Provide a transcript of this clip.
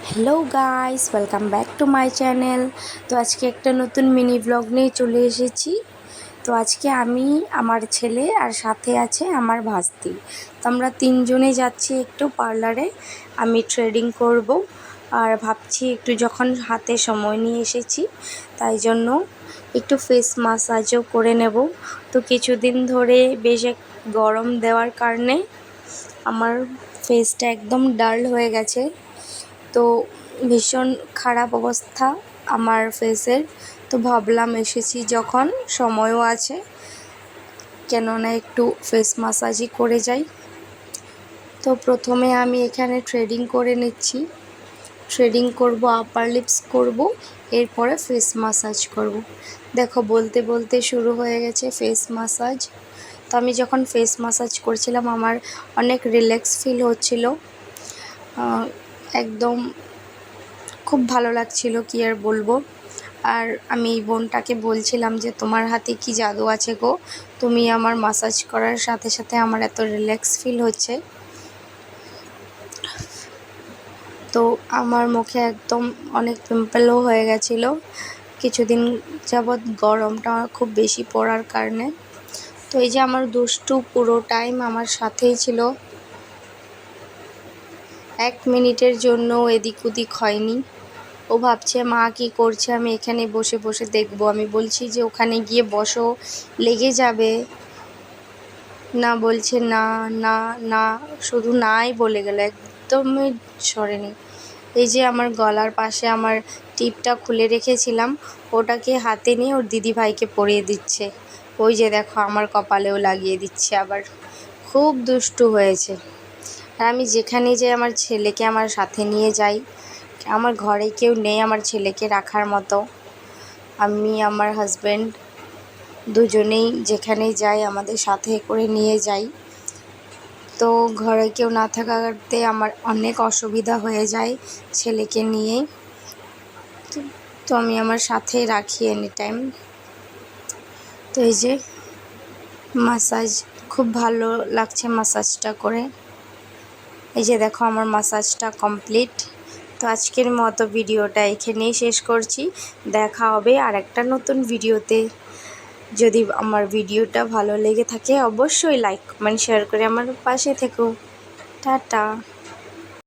Hello guys, welcome back to my channel. তো আজকে একটা নতুন মিনি ব্লগ নিয়ে চলে এসেছি। তো আজকে আমি, আমার ছেলে আর সাথে আছে আমার ভাস্তি। তো আমরা তিনজনে যাচ্ছি একটু পার্লারে। আমি থ্রেডিং করব আর ভাবছি একটু যখন হাতে সময় নিয়ে এসেছি তাই জন্য একটু ফেস মাসাজও করে নেব। তো কিছুদিন ধরে বেশ গরম দেওয়ার কারণে আমার ফেসটা একদম ডাল হয়ে গেছে। তো ভীষণ খারাপ অবস্থা আমার ফেসের। তো ভাবলাম এসেছি যখন, সময়ও আছে, কেননা একটু ফেস মাসাজই করে যাই। তো প্রথমে আমি এখানে থ্রেডিং করে নিচ্ছি। থ্রেডিং করব, আপার লিপস করব, এরপরে ফেস মাসাজ করব। দেখো বলতে বলতে শুরু হয়ে গেছে ফেস মাসাজ। তো আমি যখন ফেস মাসাজ করছিলাম আমার অনেক রিল্যাক্স ফিল হচ্ছিল, একদম খুব ভালো লাগছিল, কি আর বলবো। আর আমি এই বোনটাকে বলছিলাম যে তোমার হাতে কি জাদু আছে গো, তুমি আমার মাসাজ করার সাথে সাথে আমার এত রিল্যাক্স ফিল হচ্ছে। তো আমার মুখে একদম অনেক পিম্পলও হয়ে গেছিলো কিছুদিন যাবৎ, গরমটা খুব বেশি পড়ার কারণে। তো এই যে আমার দুষ্টু পুরো টাইম আমার সাথেই ছিল, 1 মিনিটের জন্য এদিক ওদিক হয়নি। ও ভাবছে মা কি করছে, আমি এখানে বসে বসে দেখব। আমি বলছি যে ওখানে গিয়ে বসো, লেগে যাবে। না বলছে না না না, শুধু নাই বলে গেল, একদমই সরেনি। এই যে আমার গলার পাশে আমার টিপটা খুলে রেখেছিলাম, ওটাকে হাতে নিয়ে ওর দিদি ভাইকে পরিয়ে দিচ্ছে। ওই যে দেখো আমার কপালেও লাগিয়ে দিচ্ছে আবার। খুব দুষ্টু হয়েছে। আর আমি যেখানে যাই আমার ছেলেকে আমার সাথে নিয়ে যাই। আমার ঘরে কেউ নেই আমার ছেলেকে রাখার মতো। আমি আমার হাজব্যান্ড দুজনেই যেখানেই যাই আমাদের সাথে করে নিয়ে যাই। তো ঘরে কেউ না থাকাতে আমার অনেক অসুবিধা হয়ে যায় ছেলেকে নিয়ে। তো আমি আমার সাথে রাখি এনি টাইম। তো এই যে মাসাজ, খুব ভালো লাগছে মাসাজটা করে। এই যে দেখো আমার মাসাজটা কমপ্লিট। তো আজকের মতো ভিডিওটা এখানেই শেষ করছি। দেখা হবে আর একটা নতুন ভিডিওতে। যদি আমার ভিডিওটা ভালো লেগে থাকে অবশ্যই লাইক কমেন্ট শেয়ার করে আমার পাশে থেকো। টাটা।